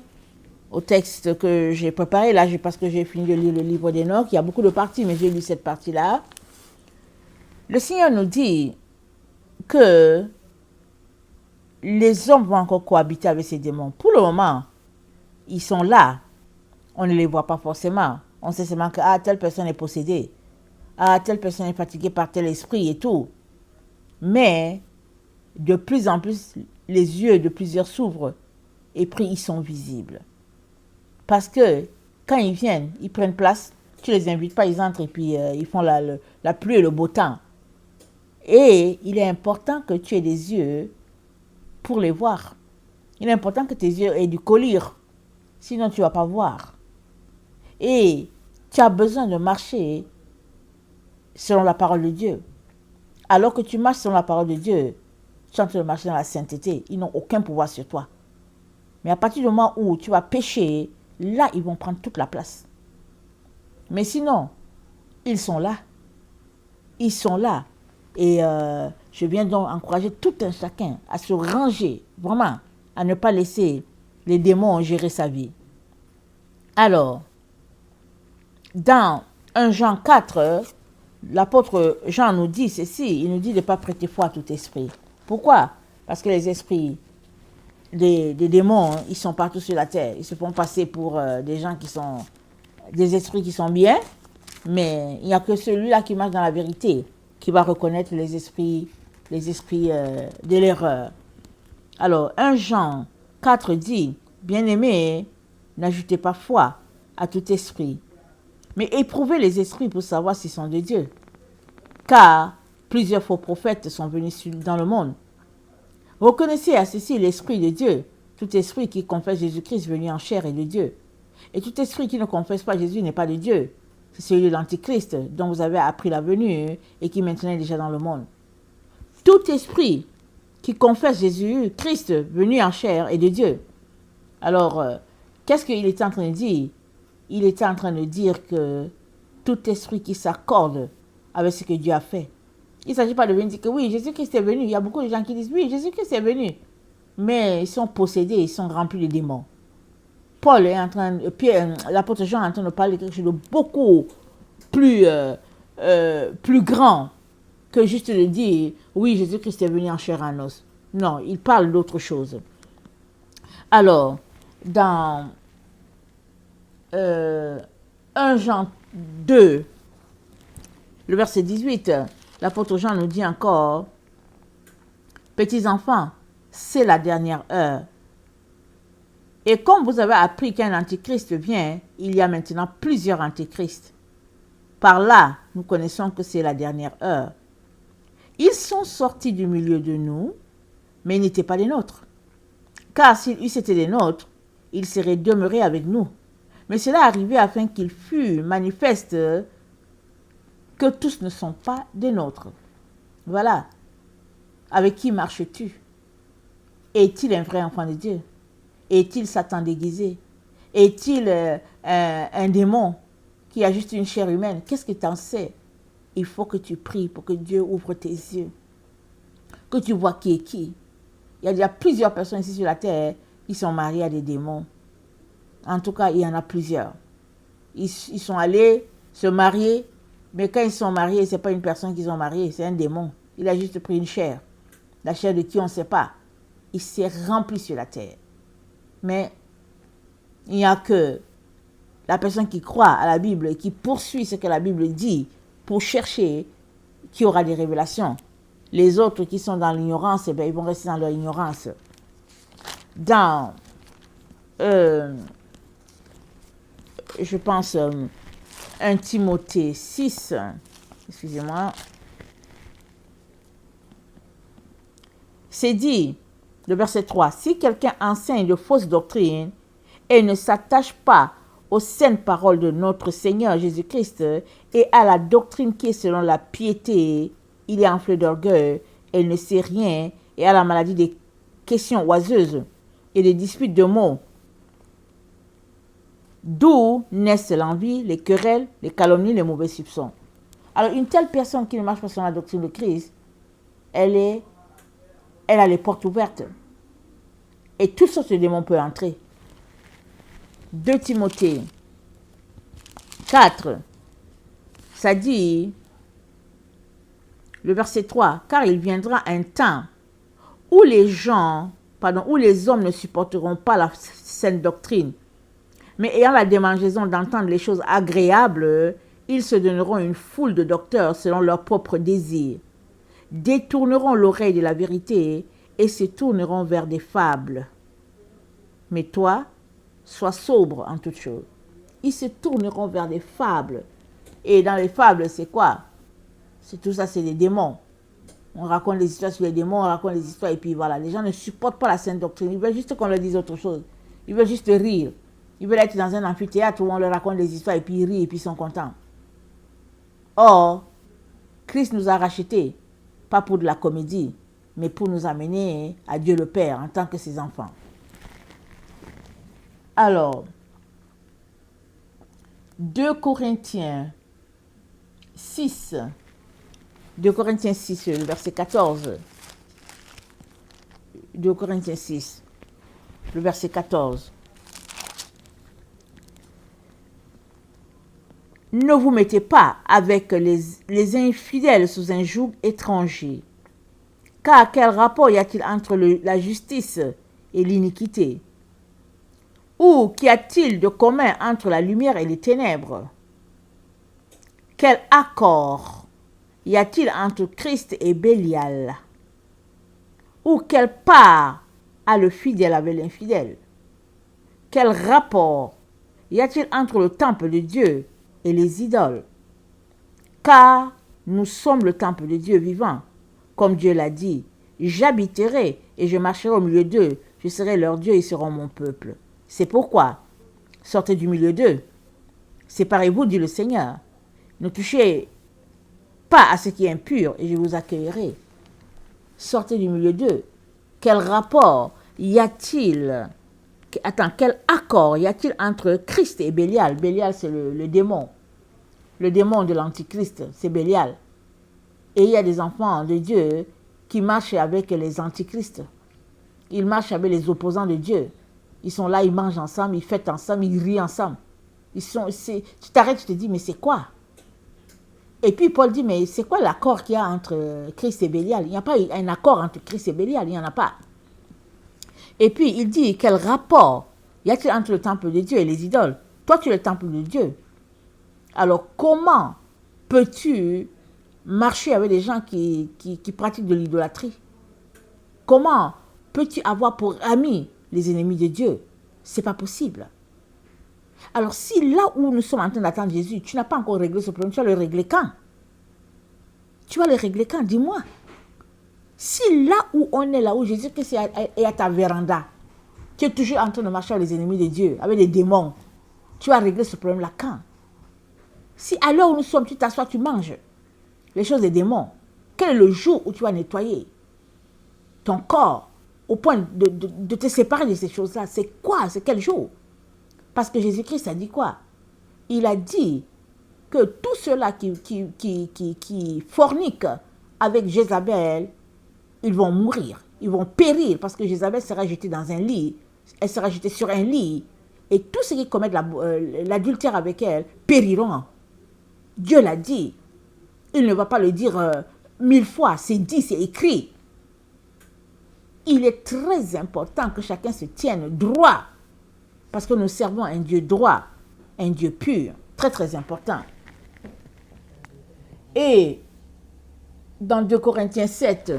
au texte que j'ai préparé, là, parce que j'ai fini de lire le livre d'Enoch, il y a beaucoup de parties, mais j'ai lu cette partie-là. Le Seigneur nous dit que les hommes vont encore cohabiter avec ces démons. Pour le moment, ils sont là. On ne les voit pas forcément. On sait seulement que telle personne est possédée. Telle personne est fatiguée par tel esprit et tout. Mais, de plus en plus, les yeux de plusieurs s'ouvrent et puis ils sont visibles. Parce que quand ils viennent, ils prennent place, tu les invites pas, ils entrent et puis ils font la pluie et le beau temps. Et il est important que tu aies des yeux pour les voir. Il est important que tes yeux aient du collyre, sinon tu ne vas pas voir. Et tu as besoin de marcher selon la parole de Dieu. Alors que tu marches selon la parole de Dieu, tu es en train de marcher dans la sainteté. Ils n'ont aucun pouvoir sur toi. Mais à partir du moment où tu vas pécher, là, ils vont prendre toute la place. Mais sinon, ils sont là. Ils sont là. Et je viens donc encourager tout un chacun à se ranger, vraiment, à ne pas laisser les démons gérer sa vie. Alors, dans 1 Jean 4, l'apôtre Jean nous dit ceci, il nous dit de ne pas prêter foi à tout esprit. Pourquoi? Parce que les esprits des démons, ils sont partout sur la terre. Ils se font passer pour des gens qui sont, des esprits qui sont bien, mais il n'y a que celui-là qui marche dans la vérité, qui va reconnaître les esprits de l'erreur. Alors, 1 Jean 4 dit, bien-aimés, n'ajoutez pas foi à tout esprit, mais éprouvez les esprits pour savoir s'ils sont de Dieu. Car plusieurs faux prophètes sont venus dans le monde. Reconnaissez à ceci l'Esprit de Dieu. Tout esprit qui confesse Jésus-Christ venu en chair est de Dieu. Et tout esprit qui ne confesse pas Jésus n'est pas de Dieu. C'est celui de l'Antichrist dont vous avez appris la venue et qui maintenant est déjà dans le monde. Tout esprit qui confesse Jésus-Christ venu en chair est de Dieu. Alors, qu'est-ce qu'il était en train de dire? Il était en train de dire que tout esprit qui s'accorde avec ce que Dieu a fait. Il ne s'agit pas de venir dire que oui, Jésus-Christ est venu. Il y a beaucoup de gens qui disent oui, Jésus-Christ est venu. Mais ils sont possédés, ils sont remplis de démons. Paul est en train, l'apôtre Jean est en train de parler de quelque chose de beaucoup plus grand que juste de dire, oui, Jésus-Christ est venu en chair et en os. Non, il parle d'autre chose. Alors, dans 1 Jean 2, le verset 18, l'apôtre Jean nous dit encore, petits enfants, c'est la dernière heure. Et comme vous avez appris qu'un antichrist vient, il y a maintenant plusieurs antichrists. Par là, nous connaissons que c'est la dernière heure. Ils sont sortis du milieu de nous, mais ils n'étaient pas les nôtres. Car s'ils eussent été les nôtres, ils seraient demeurés avec nous. Mais cela arrivait afin qu'il fût manifeste que tous ne sont pas des nôtres. Voilà. Avec qui marches-tu? Est-il un vrai enfant de Dieu? Est-il Satan déguisé? Est-il un démon qui a juste une chair humaine? Qu'est-ce que tu en sais? Il faut que tu pries pour que Dieu ouvre tes yeux. Que tu vois qui est qui. Il y a plusieurs personnes ici sur la terre qui sont mariées à des démons. En tout cas, il y en a plusieurs. Ils sont allés se marier, mais quand ils sont mariés, ce n'est pas une personne qu'ils ont mariée, c'est un démon. Il a juste pris une chair. La chair de qui on ne sait pas. Il s'est rempli sur la terre. Mais il n'y a que la personne qui croit à la Bible et qui poursuit ce que la Bible dit pour chercher qui aura des révélations. Les autres qui sont dans l'ignorance, eh bien, ils vont rester dans leur ignorance. Dans, je pense, 1 Timothée 6, excusez-moi, c'est dit, le verset 3, si quelqu'un enseigne de fausses doctrines et ne s'attache pas aux saintes paroles de notre Seigneur Jésus-Christ et à la doctrine qui est selon la piété, il est enflé d'orgueil, il ne sait rien et a la maladie des questions oiseuses et des disputes de mots. D'où naissent l'envie, les querelles, les calomnies, les mauvais soupçons. Alors une telle personne qui ne marche pas selon la doctrine de Christ, elle a les portes ouvertes. Et toutes sortes de démons peuvent entrer. 2 Timothée 4, ça dit, le verset 3, car il viendra un temps où les hommes ne supporteront pas la saine doctrine, mais ayant la démangeaison d'entendre les choses agréables, ils se donneront une foule de docteurs selon leurs propres désirs, détourneront l'oreille de la vérité et se tourneront vers des fables. Mais toi, sois sobre en toutes choses. Ils se tourneront vers des fables. Et dans les fables, c'est quoi? C'est tout ça, c'est des démons. On raconte les histoires sur les démons, on raconte les histoires et puis voilà. Les gens ne supportent pas la sainte doctrine. Ils veulent juste qu'on leur dise autre chose. Ils veulent juste rire. Ils veulent être dans un amphithéâtre où on leur raconte les histoires et puis ils rient et puis ils sont contents. Or, Christ nous a rachetés, pas pour de la comédie, mais pour nous amener à Dieu le Père en tant que ses enfants. Alors, 2 Corinthiens 6, le verset 14. 2 Corinthiens 6, le verset 14. Ne vous mettez pas avec les infidèles sous un joug étranger. Car quel rapport y a-t-il entre la justice et l'iniquité? Ou qu'y a-t-il de commun entre la lumière et les ténèbres? Quel accord y a-t-il entre Christ et Bélial? Ou quelle part a le fidèle avec l'infidèle? Quel rapport y a-t-il entre le temple de Dieu et les idoles? Car nous sommes le temple de Dieu vivant, comme Dieu l'a dit. J'habiterai et je marcherai au milieu d'eux. Je serai leur Dieu et ils seront mon peuple. C'est pourquoi, sortez du milieu d'eux. Séparez-vous, dit le Seigneur. Ne touchez pas à ce qui est impur et je vous accueillerai. Sortez du milieu d'eux. Quel rapport y a-t-il? Quel accord y a-t-il entre Christ et Bélial? Bélial, c'est le démon. Le démon de l'antichrist, c'est Bélial. Et il y a des enfants de Dieu qui marchent avec les antichrists. Ils marchent avec les opposants de Dieu. Ils sont là, ils mangent ensemble, ils fêtent ensemble, ils rient ensemble. Tu t'arrêtes, tu te dis, mais c'est quoi? Et puis Paul dit, mais c'est quoi l'accord qu'il y a entre Christ et Bélial? Il n'y a pas un accord entre Christ et Bélial, il n'y en a pas. Et puis il dit, quel rapport y a-t-il entre le temple de Dieu et les idoles? Toi, tu es le temple de Dieu. Alors comment peux-tu marcher avec des gens qui pratiquent de l'idolâtrie? Comment peux-tu avoir pour amis les ennemis de Dieu? C'est pas possible. Alors si là où nous sommes en train d'attendre Jésus, tu n'as pas encore réglé ce problème, tu vas le régler quand? Tu vas le régler quand? Dis-moi. Si là où on est, là où Jésus-Christ est à ta véranda, tu es toujours en train de marcher avec les ennemis de Dieu, avec les démons, tu vas régler ce problème-là quand? Si à l'heure où nous sommes, tu t'assois, tu manges les choses des démons, quel est le jour où tu vas nettoyer ton corps au point de te séparer de ces choses-là? C'est quoi? C'est quel jour? Parce que Jésus-Christ a dit quoi? Il a dit que tous ceux-là qui forniquent avec Jézabel, ils vont mourir, ils vont périr, parce que Jézabel sera jetée dans un lit, elle sera jetée sur un lit, et tous ceux qui commettent l'adultère avec elle périront. Dieu l'a dit. Il ne va pas le dire 1000 fois, c'est dit, c'est écrit. Il est très important que chacun se tienne droit, parce que nous servons un Dieu droit, un Dieu pur, très très important. Et dans 2 Corinthiens 7,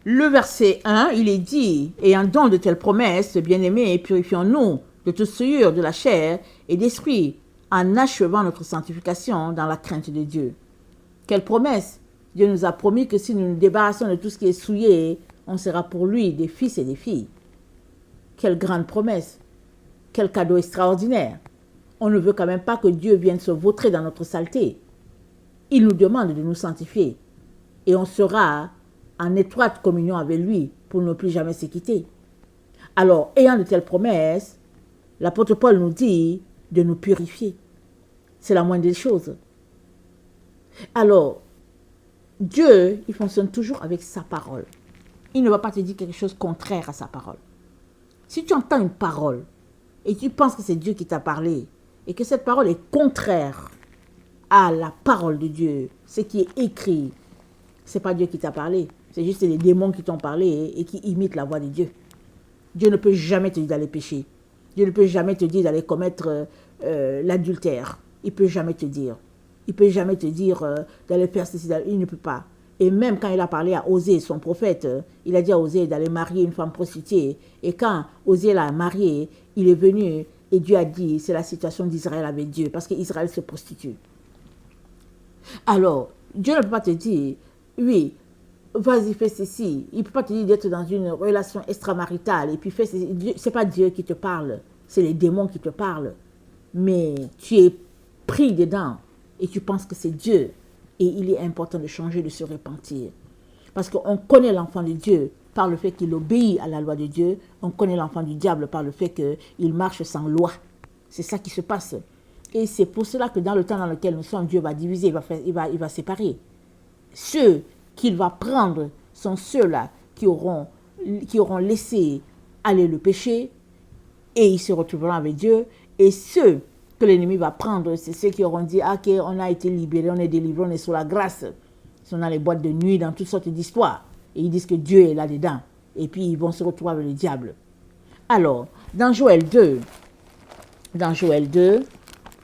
le verset 1, il est dit, ayant donc de telles promesses, bien-aimés, purifions-nous de toute souillure de la chair et d'esprit, en achevant notre sanctification dans la crainte de Dieu. Quelle promesse! Dieu nous a promis que si nous nous débarrassons de tout ce qui est souillé, on sera pour lui des fils et des filles. Quelle grande promesse! Quel cadeau extraordinaire! On ne veut quand même pas que Dieu vienne se vautrer dans notre saleté. Il nous demande de nous sanctifier. Et on sera en étroite communion avec lui pour ne plus jamais se quitter. Alors, ayant de telles promesses, l'apôtre Paul nous dit de nous purifier. C'est la moindre des choses. Alors, Dieu, il fonctionne toujours avec sa parole. Il ne va pas te dire quelque chose contraire à sa parole. Si tu entends une parole et tu penses que c'est Dieu qui t'a parlé et que cette parole est contraire à la parole de Dieu, ce qui est écrit, ce n'est pas Dieu qui t'a parlé. C'est juste les démons qui t'ont parlé et qui imitent la voix de Dieu. Dieu ne peut jamais te dire d'aller pécher. Dieu ne peut jamais te dire d'aller commettre l'adultère. Il ne peut jamais te dire. Il ne peut jamais te dire d'aller faire ceci. Il ne peut pas. Et même quand il a parlé à Osée, son prophète, il a dit à Osée d'aller marier une femme prostituée. Et quand Osée l'a mariée, il est venu et Dieu a dit, c'est la situation d'Israël avec Dieu, parce qu'Israël se prostitue. Alors, Dieu ne peut pas te dire, oui, vas-y, fais ceci. Il ne peut pas te dire d'être dans une relation extramaritale et puis fais ceci. Ce n'est pas Dieu qui te parle, c'est les démons qui te parlent. Mais tu es pris dedans et tu penses que c'est Dieu. Et il est important de changer, de se repentir. Parce qu'on connaît l'enfant de Dieu par le fait qu'il obéit à la loi de Dieu. On connaît l'enfant du diable par le fait qu'il marche sans loi. C'est ça qui se passe. Et c'est pour cela que dans le temps dans lequel nous sommes, Dieu va diviser, il va séparer. Ceux qu'il va prendre sont ceux-là qui auront laissé aller le péché et ils se retrouveront avec Dieu. Et ceux que l'ennemi va prendre, c'est ceux qui auront dit, ok, on a été libérés, on est délivrés, on est sous la grâce. Ils sont dans les boîtes de nuit, dans toutes sortes d'histoires. Et ils disent que Dieu est là-dedans. Et puis ils vont se retrouver avec le diable. Alors, dans Joël 2,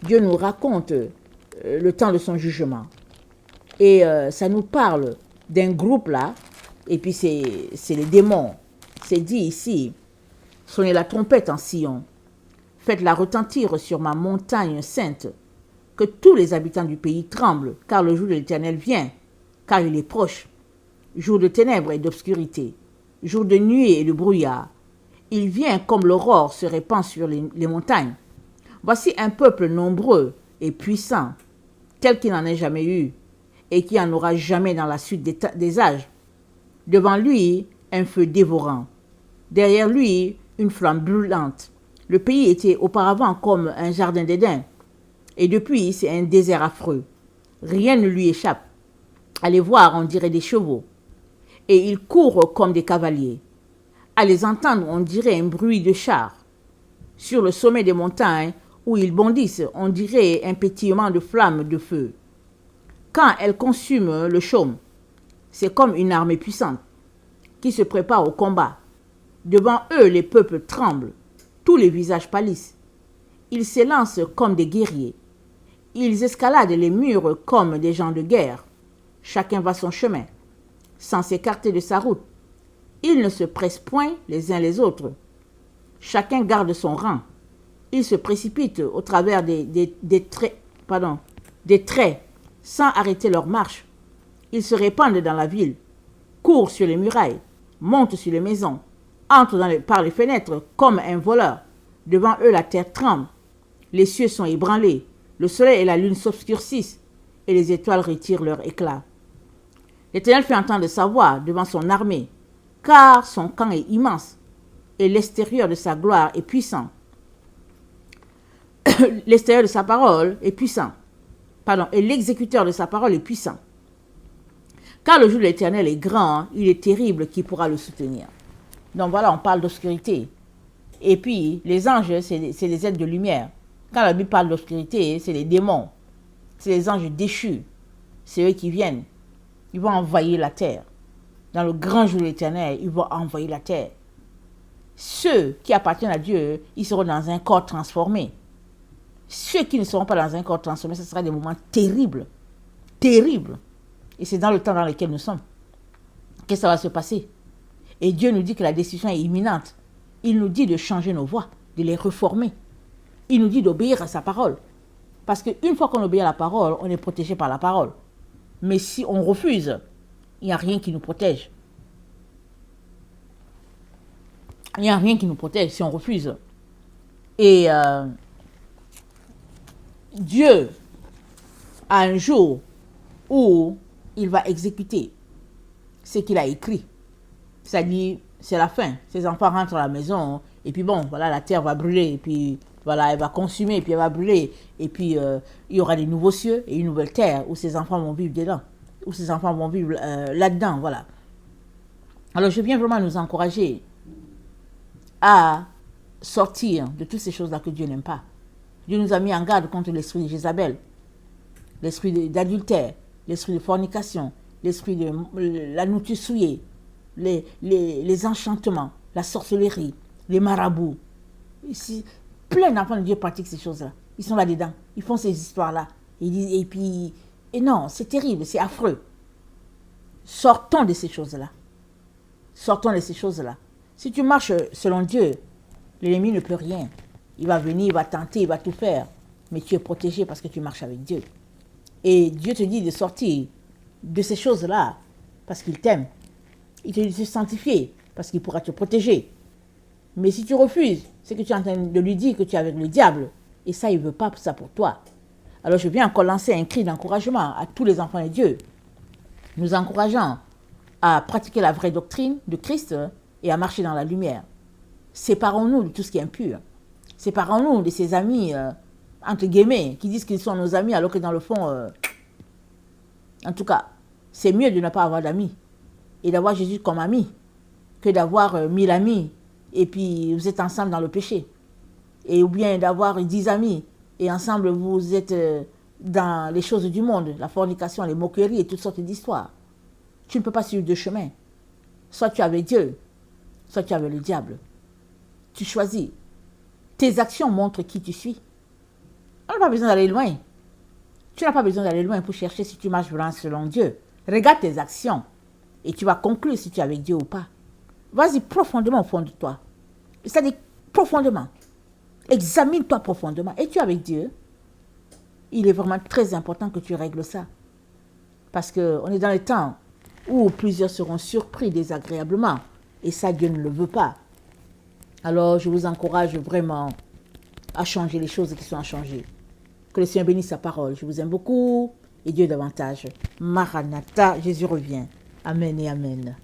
Dieu nous raconte le temps de son jugement. Et ça nous parle d'un groupe là, et puis c'est les démons. C'est dit ici, sonnez la trompette en Sion, faites-la retentir sur ma montagne sainte, que tous les habitants du pays tremblent, car le jour de l'Éternel vient, car il est proche. Jour de ténèbres et d'obscurité, jour de nuit et de brouillard. Il vient comme l'aurore se répand sur les montagnes. Voici un peuple nombreux et puissant, tel qu'il n'en ait jamais eu, et qui n'en aura jamais dans la suite des âges. Devant lui, un feu dévorant. Derrière lui, une flamme brûlante. Le pays était auparavant comme un jardin d'Éden. Et depuis, c'est un désert affreux. Rien ne lui échappe. À les voir, on dirait des chevaux. Et ils courent comme des cavaliers. À les entendre, on dirait un bruit de chars. Sur le sommet des montagnes, où ils bondissent, on dirait un pétillement de flammes de feu. Quand elles consument le chaume, c'est comme une armée puissante qui se prépare au combat. Devant eux, les peuples tremblent, tous les visages pâlissent. Ils s'élancent comme des guerriers. Ils escaladent les murs comme des gens de guerre. Chacun va son chemin, sans s'écarter de sa route. Ils ne se pressent point les uns les autres. Chacun garde son rang. Ils se précipitent au travers des traits, sans arrêter leur marche. Ils se répandent dans la ville, courent sur les murailles, montent sur les maisons, entrent par les fenêtres comme un voleur. Devant eux, la terre tremble. Les cieux sont ébranlés. Le soleil et la lune s'obscurcissent et les étoiles retirent leur éclat. L'Éternel fait entendre sa voix devant son armée, car son camp est immense et l'extérieur de sa gloire est puissant. L'extérieur de sa parole est puissant. Et l'exécuteur de sa parole est puissant. Car le jour de l'Éternel est grand, il est terrible, qui pourra le soutenir. Donc voilà, on parle d'obscurité. Et puis, les anges, c'est les êtres de lumière. Quand la Bible parle d'obscurité, c'est les démons. C'est les anges déchus. C'est eux qui viennent. Ils vont envahir la terre. Dans le grand jour de l'Éternel, ils vont envahir la terre. Ceux qui appartiennent à Dieu, ils seront dans un corps transformé. Ceux qui ne seront pas dans un corps transformé, ce sera des moments terribles. Terribles. Et c'est dans le temps dans lequel nous sommes. Qu'est-ce que ça va se passer? Et Dieu nous dit que la décision est imminente. Il nous dit de changer nos voies, de les reformer. Il nous dit d'obéir à sa parole. Parce qu'une fois qu'on obéit à la parole, on est protégé par la parole. Mais si on refuse, il n'y a rien qui nous protège. Il n'y a rien qui nous protège si on refuse. Et Dieu a un jour où il va exécuter ce qu'il a écrit. C'est-à-dire, c'est la fin. Ses enfants rentrent à la maison, et puis bon, voilà, la terre va brûler, et puis voilà, elle va consumer, et puis elle va brûler, et puis il y aura des nouveaux cieux et une nouvelle terre où ses enfants vont vivre dedans, où ses enfants vont vivre là-dedans, voilà. Alors je viens vraiment nous encourager à sortir de toutes ces choses-là que Dieu n'aime pas. Dieu nous a mis en garde contre l'esprit de Jézabel, l'esprit d'adultère, l'esprit de fornication, l'esprit de la nourriture souillée, les enchantements, la sorcellerie, les marabouts. Ici, plein d'enfants de Dieu pratiquent ces choses-là. Ils sont là-dedans. Ils font ces histoires-là. Et non, c'est terrible, c'est affreux. Sortons de ces choses-là. Sortons de ces choses-là. Si tu marches selon Dieu, l'ennemi ne peut rien. Il va venir, il va tenter, il va tout faire. Mais tu es protégé parce que tu marches avec Dieu. Et Dieu te dit de sortir de ces choses-là parce qu'il t'aime. Il te dit de se sanctifier parce qu'il pourra te protéger. Mais si tu refuses, c'est que tu es en train de lui dire que tu es avec le diable. Et ça, il ne veut pas ça pour toi. Alors je viens encore lancer un cri d'encouragement à tous les enfants de Dieu. Nous encourageons à pratiquer la vraie doctrine de Christ et à marcher dans la lumière. Séparons-nous de tout ce qui est impur. Séparons-nous de ces amis, entre guillemets, qui disent qu'ils sont nos amis alors que dans le fond, en tout cas, c'est mieux de ne pas avoir d'amis et d'avoir Jésus comme ami que d'avoir 1000 amis et puis vous êtes ensemble dans le péché. Ou bien d'avoir 10 amis et ensemble vous êtes dans les choses du monde, la fornication, les moqueries et toutes sortes d'histoires. Tu ne peux pas suivre deux chemins. Soit tu es avec Dieu, soit tu es avec le diable. Tu choisis. Tes actions montrent qui tu suis. On n'a pas besoin d'aller loin. Tu n'as pas besoin d'aller loin pour chercher si tu marches vraiment selon Dieu. Regarde tes actions et tu vas conclure si tu es avec Dieu ou pas. Vas-y profondément au fond de toi. C'est-à-dire profondément. Examine-toi profondément. Es-tu avec Dieu? Il est vraiment très important que tu règles ça. Parce qu'on est dans les temps où plusieurs seront surpris désagréablement. Et ça, Dieu ne le veut pas. Alors, je vous encourage vraiment à changer les choses qui sont à changer. Que le Seigneur bénisse sa parole. Je vous aime beaucoup et Dieu davantage. Maranatha, Jésus revient. Amen et amen.